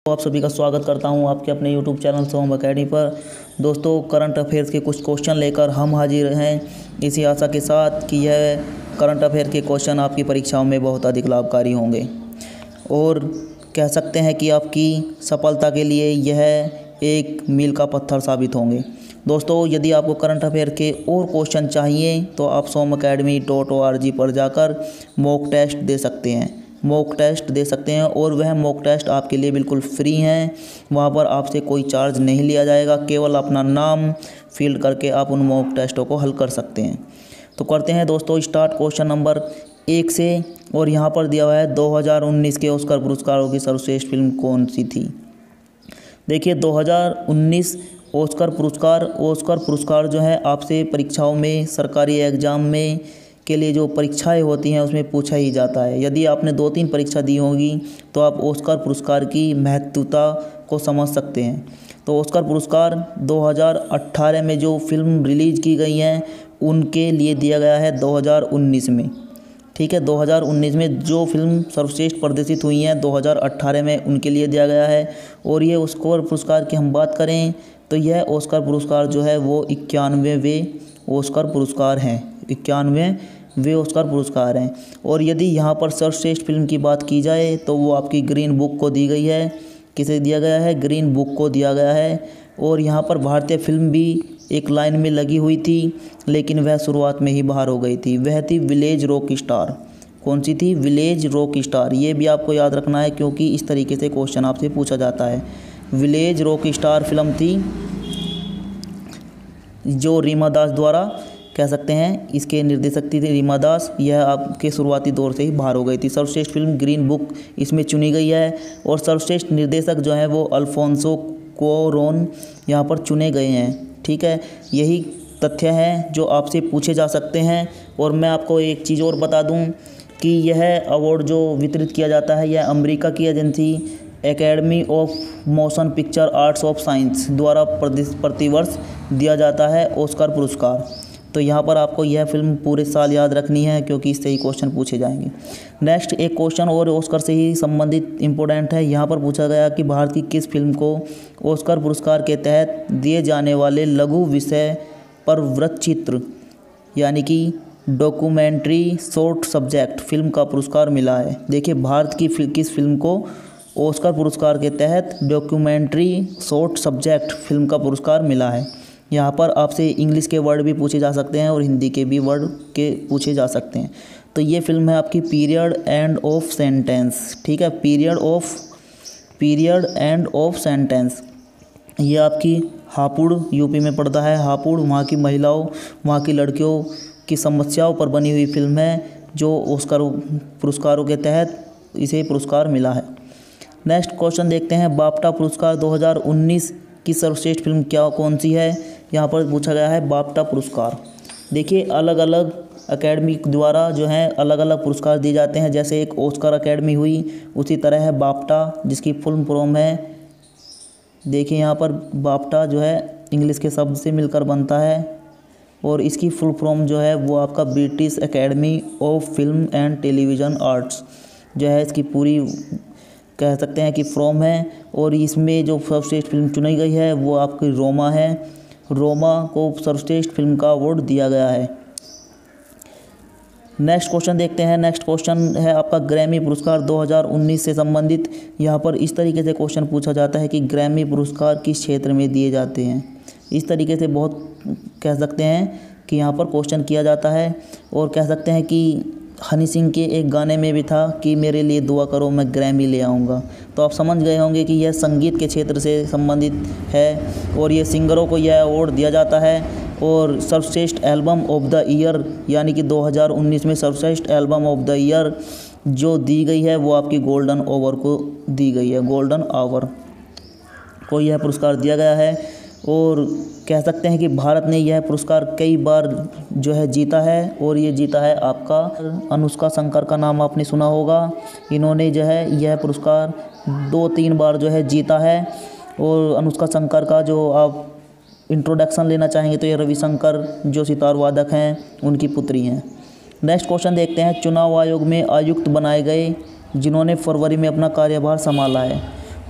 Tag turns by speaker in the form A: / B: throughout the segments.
A: तो आप सभी का स्वागत करता हूं आपके अपने यूट्यूब चैनल सोहम अकेडमी पर। दोस्तों, करंट अफेयर्स के कुछ क्वेश्चन लेकर हम हाजिर हैं, इसी आशा के साथ कि यह करंट अफेयर के क्वेश्चन आपकी परीक्षाओं में बहुत अधिक लाभकारी होंगे और कह सकते हैं कि आपकी सफलता के लिए यह एक मील का पत्थर साबित होंगे। दोस्तों, यदि आपको करंट अफेयर के और क्वेश्चन चाहिए तो आप somacademy.org पर जाकर मॉक टेस्ट दे सकते हैं और वह मॉक टेस्ट आपके लिए बिल्कुल फ्री हैं। वहां पर आपसे कोई चार्ज नहीं लिया जाएगा, केवल अपना नाम फिल करके आप उन मॉक टेस्टों को हल कर सकते हैं। तो करते हैं दोस्तों स्टार्ट क्वेश्चन नंबर 1 से। और यहाँ पर दिया हुआ है 2019 के ऑस्कर पुरस्कारों की सर्वश्रेष्ठ फिल्म कौन सी थी। देखिए, 2019 ऑस्कर पुरस्कार जो है आपसे परीक्षाओं में, सरकारी एग्ज़ाम में के लिए जो परीक्षाएं होती हैं उसमें पूछा ही जाता है। यदि आपने 2-3 परीक्षा दी होगी तो आप ऑस्कर पुरस्कार की महत्वता को समझ सकते हैं। तो ऑस्कर पुरस्कार 2018 में जो फिल्म रिलीज़ की गई हैं उनके लिए दिया गया है 2019 में। ठीक है, 2019 में जो फिल्म सर्वश्रेष्ठ प्रदर्शित हुई हैं 2018 में उनके लिए दिया गया है। और ये ऑस्कर पुरस्कार की हम बात करें तो यह ऑस्कर पुरस्कार जो है वो 91वें ऑस्कर पुरस्कार हैं, 91वें ऑस्कर पुरस्कार हैं। और यदि यहाँ पर सर्वश्रेष्ठ फिल्म की बात की जाए तो वो आपकी ग्रीन बुक को दी गई है। किसे दिया गया है? ग्रीन बुक को दिया गया है। और यहाँ पर भारतीय फिल्म भी एक लाइन में लगी हुई थी, लेकिन वह शुरुआत में ही बाहर हो गई थी। वह थी विलेज रॉक स्टार। कौन सी थी? Village rock star. ये भी आपको याद रखना है क्योंकि इस तरीके से क्वेश्चन आपसे पूछा जाता है। विलेज रॉक स्टार फिल्म थी जो रीमा दास द्वारा, कह सकते हैं इसके निर्देशक थी रीमा दास। यह आपके शुरुआती दौर से ही बाहर हो गई थी। सर्वश्रेष्ठ फिल्म ग्रीन बुक इसमें चुनी गई है और सर्वश्रेष्ठ निर्देशक जो है वो अल्फोंसो क्वारोन यहाँ पर चुने गए हैं। ठीक है, यही तथ्य हैं जो आपसे पूछे जा सकते हैं। और मैं आपको एक चीज़ और बता दूं कि यह अवार्ड जो वितरित किया जाता है यह अमेरिका की agency academy of motion picture arts of science द्वारा प्रतिवर्ष दिया जाता है ऑस्कर पुरस्कार। तो यहाँ पर आपको यह फिल्म पूरे साल याद रखनी है क्योंकि इससे ही क्वेश्चन पूछे जाएंगे। नेक्स्ट एक क्वेश्चन और ऑस्कर से ही संबंधित इम्पोर्टेंट है। यहाँ पर पूछा गया कि भारत की किस फिल्म को ऑस्कर पुरस्कार के तहत दिए जाने वाले लघु विषय पर वृत्तचित्र यानी कि डॉक्यूमेंट्री शॉर्ट सब्जेक्ट फिल्म का पुरस्कार मिला है। देखिए, भारत की किस फिल्म को ऑस्कर पुरस्कार के तहत डॉक्यूमेंट्री शॉर्ट सब्जेक्ट फिल्म का पुरस्कार मिला है। यहाँ पर आपसे इंग्लिश के वर्ड भी पूछे जा सकते हैं और हिंदी के भी वर्ड के पूछे जा सकते हैं। तो ये फिल्म है आपकी पीरियड एंड ऑफ सेंटेंस। ठीक है, पीरियड एंड ऑफ सेंटेंस। ये आपकी हापुड़ यूपी में पड़ता है। हापुड़ वहाँ की महिलाओं, वहाँ की लड़कियों की समस्याओं पर बनी हुई फिल्म है जो ऑस्कर पुरस्कारों के तहत इसे पुरस्कार मिला है। नेक्स्ट क्वेश्चन देखते हैं। बाफ्टा पुरस्कार 2019 की सर्वश्रेष्ठ फिल्म कौन सी है। यहाँ पर पूछा गया है बाफ्टा पुरस्कार। देखिए, अलग अलग अकेडमी द्वारा जो है अलग अलग पुरस्कार दिए जाते हैं। जैसे एक ऑस्कर अकेडमी हुई, उसी तरह है बाफ्टा जिसकी फुल फॉर्म है, देखिए यहाँ पर बाफ्टा जो है इंग्लिश के शब्द से मिलकर बनता है और इसकी फुल फॉर्म जो है वो आपका British academy of film and television arts जो है इसकी पूरी, कह सकते हैं कि फ्रॉम है। और इसमें जो सर्वश्रेष्ठ फिल्म चुनी गई है वो आपकी रोमा है। रोमा को सर्वश्रेष्ठ फिल्म का अवार्ड दिया गया है। नेक्स्ट क्वेश्चन देखते हैं। नेक्स्ट क्वेश्चन है आपका ग्रैमी पुरस्कार 2019 से संबंधित। यहाँ पर इस तरीके से क्वेश्चन पूछा जाता है कि ग्रैमी पुरस्कार किस क्षेत्र में दिए जाते हैं। इस तरीके से बहुत कह सकते हैं कि यहाँ पर क्वेश्चन किया जाता है। और कह सकते हैं कि हनी सिंह के एक गाने में भी था कि मेरे लिए दुआ करो मैं ग्रैमी ले आऊँगा। तो आप समझ गए होंगे कि यह संगीत के क्षेत्र से संबंधित है और ये सिंगरों को यह अवार्ड दिया जाता है। और सर्वश्रेष्ठ एल्बम ऑफ द ईयर यानी कि 2019 में सर्वश्रेष्ठ एल्बम ऑफ द ईयर जो दी गई है वो आपकी गोल्डन आवर को दी गई है। गोल्डन आवर को यह पुरस्कार दिया गया है। और कह सकते हैं कि भारत ने यह पुरस्कार कई बार जो है जीता है। और ये जीता है आपका अनुष्का शंकर का नाम आपने सुना होगा। इन्होंने जो है यह पुरस्कार 2-3 बार जो है जीता है। और अनुष्का शंकर का जो आप इंट्रोडक्शन लेना चाहेंगे तो ये रविशंकर जो सितार वादक हैं उनकी पुत्री हैं। नेक्स्ट क्वेश्चन देखते हैं। चुनाव आयोग में आयुक्त बनाए गए जिन्होंने फरवरी में अपना कार्यभार संभाला है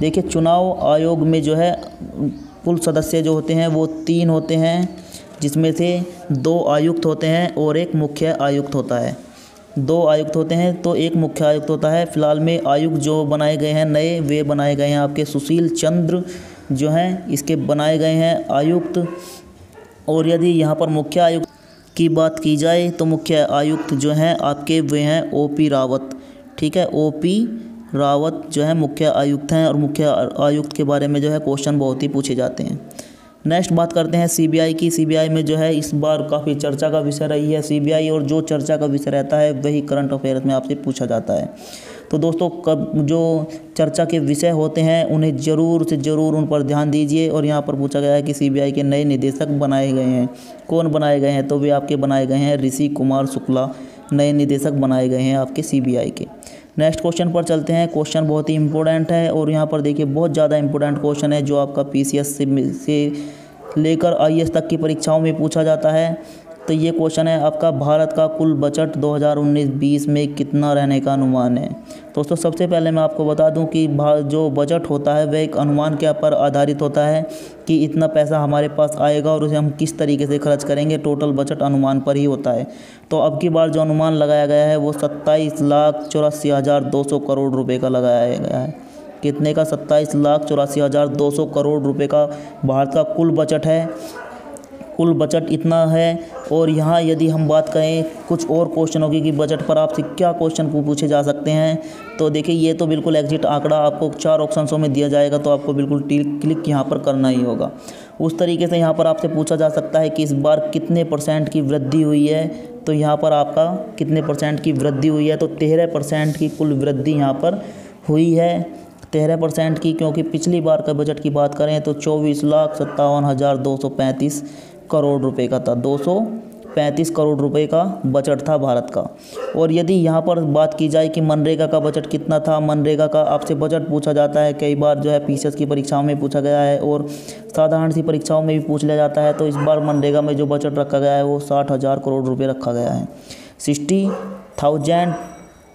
A: देखिए चुनाव आयोग में जो है कुल सदस्य जो होते हैं वो 3 होते हैं, जिसमें से 2 आयुक्त होते हैं और एक मुख्य आयुक्त होता है। 2 आयुक्त होते हैं तो एक मुख्य आयुक्त होता है। फिलहाल में आयुक्त जो बनाए गए हैं नए, वे बनाए गए हैं आपके सुशील चंद्र जो हैं इसके बनाए गए हैं आयुक्त। और यदि यहाँ पर मुख्य आयुक्त की बात की जाए तो मुख्य आयुक्त जो हैं आपके वे हैं OP रावत। ठीक है, OP रावत जो है मुख्य आयुक्त हैं और मुख्य आयुक्त के बारे में जो है क्वेश्चन बहुत ही पूछे जाते हैं। नेक्स्ट बात करते हैं CBI की। CBI में जो है इस बार काफ़ी चर्चा का विषय रही है CBI, और जो चर्चा का विषय रहता है वही करंट अफेयर्स में आपसे पूछा जाता है। तो दोस्तों कब जो चर्चा के विषय होते हैं उन्हें ज़रूर से ज़रूर उन पर ध्यान दीजिए। और यहाँ पर पूछा गया है कि CBI के नए निदेशक बनाए गए हैं। कौन बनाए गए हैं? तो वे आपके बनाए गए हैं ऋषि कुमार शुक्ला, नए निदेशक बनाए गए हैं आपके CBI के। नेक्स्ट क्वेश्चन पर चलते हैं। क्वेश्चन बहुत ही इंपॉर्टेंट है और यहाँ पर देखिए बहुत ज़्यादा इंपॉर्टेंट क्वेश्चन है जो आपका PCS से लेकर IAS तक की परीक्षाओं में पूछा जाता है। तो ये क्वेश्चन है आपका, भारत का कुल बजट 2019-20 में कितना रहने का अनुमान है। दोस्तों सबसे पहले मैं आपको बता दूं कि जो बजट होता है वह एक अनुमान के पर आधारित होता है कि इतना पैसा हमारे पास आएगा और उसे हम किस तरीके से खर्च करेंगे। टोटल बजट अनुमान पर ही होता है। तो अब की बार जो अनुमान लगाया गया है वो 27,84,200 करोड़ रुपये का लगाया गया है। कितने का? 27,84,200 करोड़ रुपये का भारत का कुल बजट है। कुल बजट इतना है। और यहाँ यदि हम बात करें कुछ और क्वेश्चनों की कि बजट पर आपसे क्या क्वेश्चन पूछे जा सकते हैं, तो देखिए ये तो बिल्कुल एग्जैक्ट आंकड़ा आपको 4 ऑप्शंसों में दिया जाएगा, तो आपको बिल्कुल क्लिक यहाँ पर करना ही होगा। उस तरीके से यहाँ पर आपसे पूछा जा सकता है कि इस बार कितने % की वृद्धि हुई है। तो यहाँ पर आपका कितने % की वृद्धि हुई है, तो 13% की कुल वृद्धि यहाँ पर हुई है। 13% की, क्योंकि पिछली बार का बजट की बात करें तो 24,57,235 करोड़ रुपए का था। 235 करोड़ रुपए का बजट था भारत का। और यदि यहाँ पर बात की जाए कि मनरेगा का बजट कितना था, मनरेगा का आपसे बजट पूछा जाता है कई बार जो है PCS की परीक्षाओं में पूछा गया है और साधारण सी परीक्षाओं में भी पूछ लिया जाता है। तो इस बार मनरेगा में जो बजट रखा गया है वो 60,000 करोड़ रुपये रखा गया है। 60,000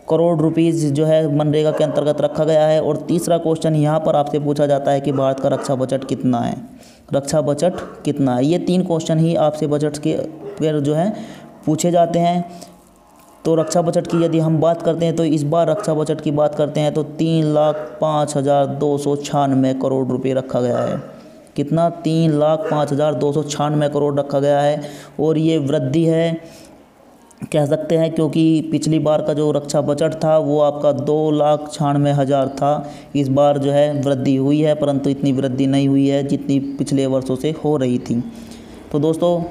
A: करोड़ रुपीज़ जो है मनरेगा के अंतर्गत रखा गया है। और तीसरा क्वेश्चन यहाँ पर आपसे पूछा जाता है कि भारत का रक्षा बजट कितना है। रक्षा बजट कितना है, ये 3 क्वेश्चन ही आपसे बजट के पर जो है पूछे जाते हैं। तो रक्षा बजट की यदि हम बात करते हैं तो इस बार रक्षा बजट की बात करते हैं तो 3,05,296 करोड़ रुपये रखा गया है। कितना? 3,05,296 करोड़ रखा गया है। और ये वृद्धि है कह सकते हैं, क्योंकि पिछली बार का जो रक्षा बजट था वो आपका 2,96,000 था। इस बार जो है वृद्धि हुई है, परंतु इतनी वृद्धि नहीं हुई है जितनी पिछले वर्षों से हो रही थी। तो दोस्तों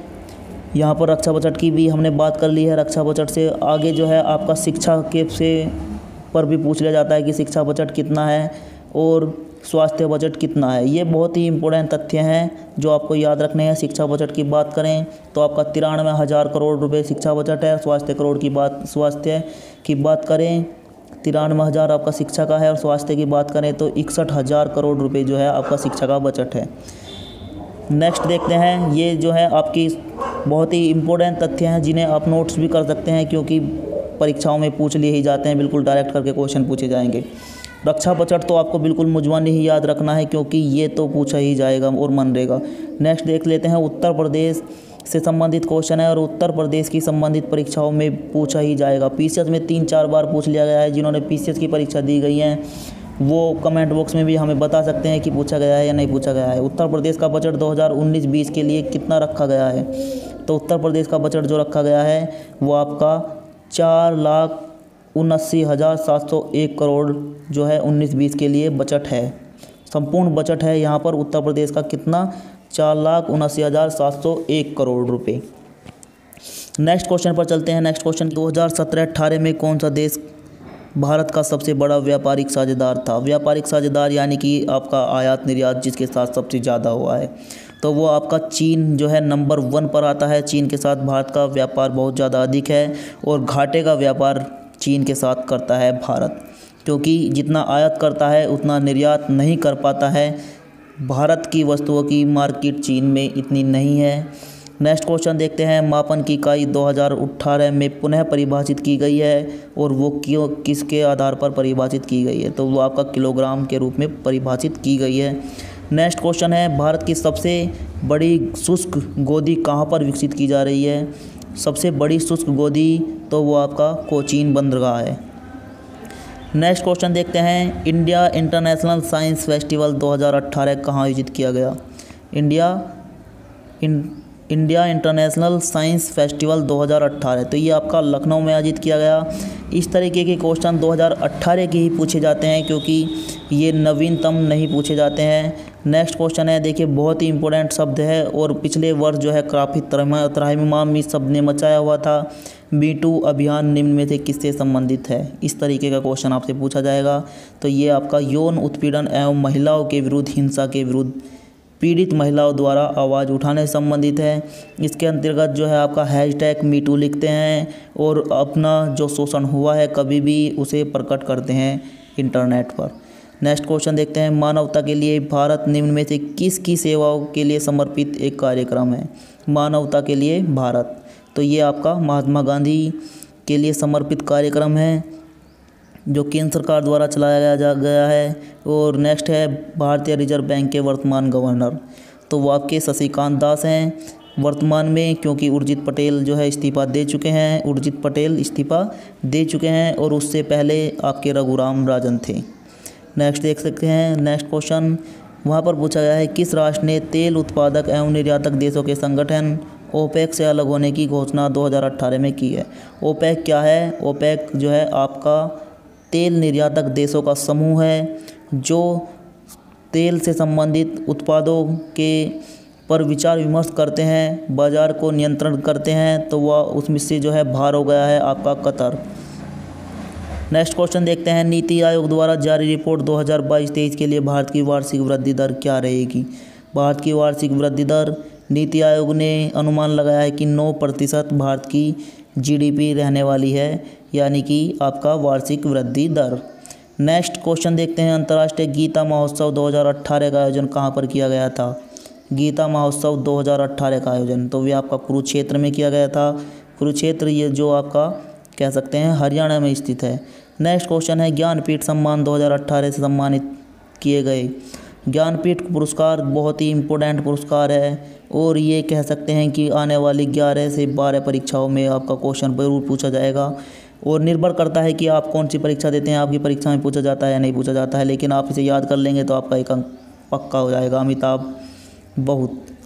A: यहाँ पर रक्षा बजट की भी हमने बात कर ली है। रक्षा बजट से आगे जो है आपका शिक्षा के पर भी पूछ लिया जाता है कि शिक्षा बजट कितना है और स्वास्थ्य बजट कितना है। ये बहुत ही इंपॉर्टेंट तथ्य हैं जो आपको याद रखने हैं। शिक्षा बजट की बात करें तो आपका 93,000 करोड़ रुपए शिक्षा बजट है। स्वास्थ्य की बात करें 93,000 आपका शिक्षा का है। और स्वास्थ्य की बात करें तो 61,000 करोड़ रुपए जो है आपका शिक्षा का बजट है। नेक्स्ट देखते हैं, ये जो है आपकी बहुत ही इम्पोर्टेंट तथ्य हैं जिन्हें आप नोट्स भी कर सकते हैं, क्योंकि परीक्षाओं में पूछ लिए ही जाते हैं, बिल्कुल डायरेक्ट करके क्वेश्चन पूछे जाएंगे। रक्षा बजट तो आपको बिल्कुल मुझवानी ही याद रखना है, क्योंकि ये तो पूछा ही जाएगा और मनरेगा। नेक्स्ट देख लेते हैं, उत्तर प्रदेश से संबंधित क्वेश्चन है और उत्तर प्रदेश की संबंधित परीक्षाओं में पूछा ही जाएगा। PCS में 3-4 बार पूछ लिया गया है। जिन्होंने PCS की परीक्षा दी गई हैं वो कमेंट बॉक्स में भी हमें बता सकते हैं कि पूछा गया है या नहीं पूछा गया है। उत्तर प्रदेश का बजट 2019-20 के लिए कितना रखा गया है, तो उत्तर प्रदेश का बजट जो रखा गया है वो आपका 4,79,701 करोड़ जो है 19-20 के लिए बजट है। संपूर्ण बजट है यहाँ पर उत्तर प्रदेश का कितना? 4,79,701 करोड़ रुपये। नेक्स्ट क्वेश्चन पर चलते हैं। नेक्स्ट क्वेश्चन, 2017-18 में कौन सा देश भारत का सबसे बड़ा व्यापारिक साझेदार था? व्यापारिक साझेदार यानी कि आपका आयात निर्यात जिसके साथ सबसे ज़्यादा हुआ है, तो वो आपका चीन जो है नंबर 1 पर आता है। चीन के साथ भारत का व्यापार बहुत ज़्यादा अधिक है और घाटे का व्यापार चीन के साथ करता है भारत, क्योंकि जितना आयात करता है उतना निर्यात नहीं कर पाता है। भारत की वस्तुओं की मार्केट चीन में इतनी नहीं है। नेक्स्ट क्वेश्चन देखते हैं, मापन की इकाई 2018 में पुनः परिभाषित की गई है और वो क्यों किसके आधार पर परिभाषित की गई है, तो वो आपका किलोग्राम के रूप में परिभाषित की गई है। नेक्स्ट क्वेश्चन है, भारत की सबसे बड़ी शुष्क गोदी कहाँ पर विकसित की जा रही है, सबसे बड़ी शुष्क गोदी तो वो आपका कोचीन बंदरगाह है। नेक्स्ट क्वेश्चन देखते हैं, इंडिया इंटरनेशनल साइंस फेस्टिवल 2018 कहाँ आयोजित किया गया। इंडिया इंटरनेशनल साइंस फेस्टिवल 2018 तो ये आपका लखनऊ में आयोजित किया गया। इस तरीके के क्वेश्चन 2018 के ही पूछे जाते हैं क्योंकि ये नवीनतम नहीं पूछे जाते हैं। नेक्स्ट क्वेश्चन है, देखिए बहुत ही इंपॉर्टेंट शब्द है और पिछले वर्ष जो है काफ़ी त्राहिमाम इस शब्द ने मचाया हुआ था। मीटू अभियान निम्न में से किससे संबंधित है, इस तरीके का क्वेश्चन आपसे पूछा जाएगा। तो ये आपका यौन उत्पीड़न एवं महिलाओं के विरुद्ध हिंसा के विरुद्ध पीड़ित महिलाओं द्वारा आवाज़ उठाने से संबंधित है। इसके अंतर्गत जो है आपका हैशटैग मीटू लिखते हैं और अपना जो शोषण हुआ है कभी भी उसे प्रकट करते हैं इंटरनेट पर। नेक्स्ट क्वेश्चन देखते हैं, मानवता के लिए भारत निम्न में से किसकी सेवाओं के लिए समर्पित एक कार्यक्रम है। मानवता के लिए भारत तो ये आपका महात्मा गांधी के लिए समर्पित कार्यक्रम है जो केंद्र सरकार द्वारा चलाया गया है। और नेक्स्ट है, भारतीय रिजर्व बैंक के वर्तमान गवर्नर तो वो आपके शशिकांत दास हैं वर्तमान में, क्योंकि उर्जित पटेल जो है इस्तीफ़ा दे चुके हैं, उर्जित पटेल इस्तीफ़ा दे चुके हैं और उससे पहले आपके रघुराम राजन थे। नेक्स्ट देख सकते हैं, नेक्स्ट क्वेश्चन वहाँ पर पूछा गया है, किस राष्ट्र ने तेल उत्पादक एवं निर्यातक देशों के संगठन ओपेक से अलग होने की घोषणा 2018 में की है। ओपेक क्या है, ओपेक जो है आपका तेल निर्यातक देशों का समूह है जो तेल से संबंधित उत्पादों के पर विचार विमर्श करते हैं, बाज़ार को नियंत्रण करते हैं, तो वह उसमें से जो है बाहर हो गया है आपका कतर। नेक्स्ट क्वेश्चन देखते हैं, नीति आयोग द्वारा जारी रिपोर्ट 2022-23 के लिए भारत की वार्षिक वृद्धि दर क्या रहेगी। भारत की वार्षिक वृद्धि दर नीति आयोग ने अनुमान लगाया है कि 9% भारत की जीडीपी रहने वाली है, यानी कि आपका वार्षिक वृद्धि दर। नेक्स्ट क्वेश्चन देखते हैं, अंतर्राष्ट्रीय गीता महोत्सव 2018 का आयोजन कहाँ पर किया गया था। गीता महोत्सव 2018 का आयोजन तो ये आपका कुरुक्षेत्र में किया गया था। कुरुक्षेत्र ये जो आपका कह सकते हैं हरियाणा में स्थित है। नेक्स्ट क्वेश्चन है, ज्ञानपीठ सम्मान 2018 से सम्मानित किए गए। ज्ञानपीठ पुरस्कार बहुत ही इम्पोर्टेंट पुरस्कार है और ये कह सकते हैं कि आने वाली 11 से 12 परीक्षाओं में आपका क्वेश्चन ज़रूर पूछा जाएगा और निर्भर करता है कि आप कौन सी परीक्षा देते हैं, आपकी परीक्षा में पूछा जाता है या नहीं पूछा जाता है, लेकिन आप इसे याद कर लेंगे तो आपका एक अंक पक्का हो जाएगा।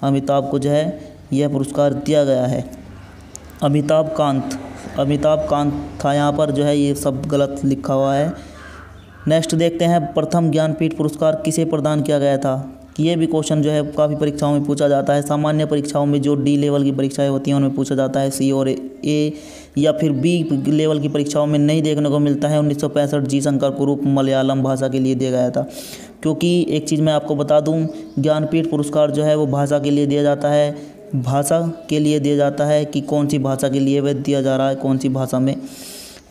A: अमिताभ को जो है यह पुरस्कार दिया गया है। अमिताभ कांत था, यहाँ पर जो है ये सब गलत लिखा हुआ है। नेक्स्ट देखते हैं, प्रथम ज्ञानपीठ पुरस्कार किसे प्रदान किया गया था। ये भी क्वेश्चन जो है काफ़ी परीक्षाओं में पूछा जाता है। सामान्य परीक्षाओं में जो डी लेवल की परीक्षाएं होती हैं उनमें पूछा जाता है, सी और ए या फिर बी लेवल की परीक्षाओं में नहीं देखने को मिलता है। 1965 जी शंकर कुरूप मलयालम भाषा के लिए दिया गया था, क्योंकि एक चीज़ मैं आपको बता दूं, ज्ञानपीठ पुरस्कार जो है वो भाषा के लिए दिया जाता है। भाषा के लिए दिया जाता है कि कौन सी भाषा के लिए वह दिया जा रहा है, कौन सी भाषा में,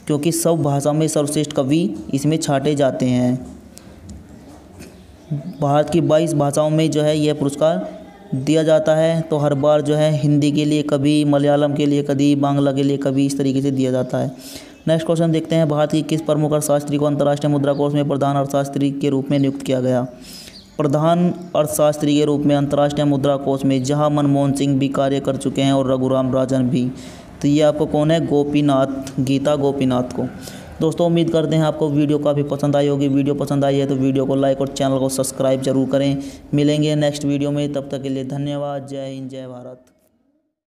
A: क्योंकि सब भाषा में सर्वश्रेष्ठ कवि इसमें छांटे जाते हैं। भारत की 22 भाषाओं में जो है यह पुरस्कार दिया जाता है, तो हर बार जो है हिंदी के लिए कभी, मलयालम के लिए कभी, बांग्ला के लिए कभी, इस तरीके से दिया जाता है। नेक्स्ट क्वेश्चन देखते हैं, भारत की किस प्रमुख अर्थशास्त्री को अंतर्राष्ट्रीय मुद्रा कोष में प्रधान अर्थशास्त्री के रूप में नियुक्त किया गया। प्रधान अर्थशास्त्री के रूप में अंतर्राष्ट्रीय मुद्रा कोष में जहां मनमोहन सिंह भी कार्य कर चुके हैं और रघुराम राजन भी, तो ये आपको कौन है, गीता गोपीनाथ को। दोस्तों उम्मीद करते हैं आपको वीडियो काफ़ी पसंद आई होगी। वीडियो पसंद आई है तो वीडियो को लाइक और चैनल को सब्सक्राइब जरूर करें। मिलेंगे नेक्स्ट वीडियो में, तब तक के लिए धन्यवाद। जय हिंद, जय भारत।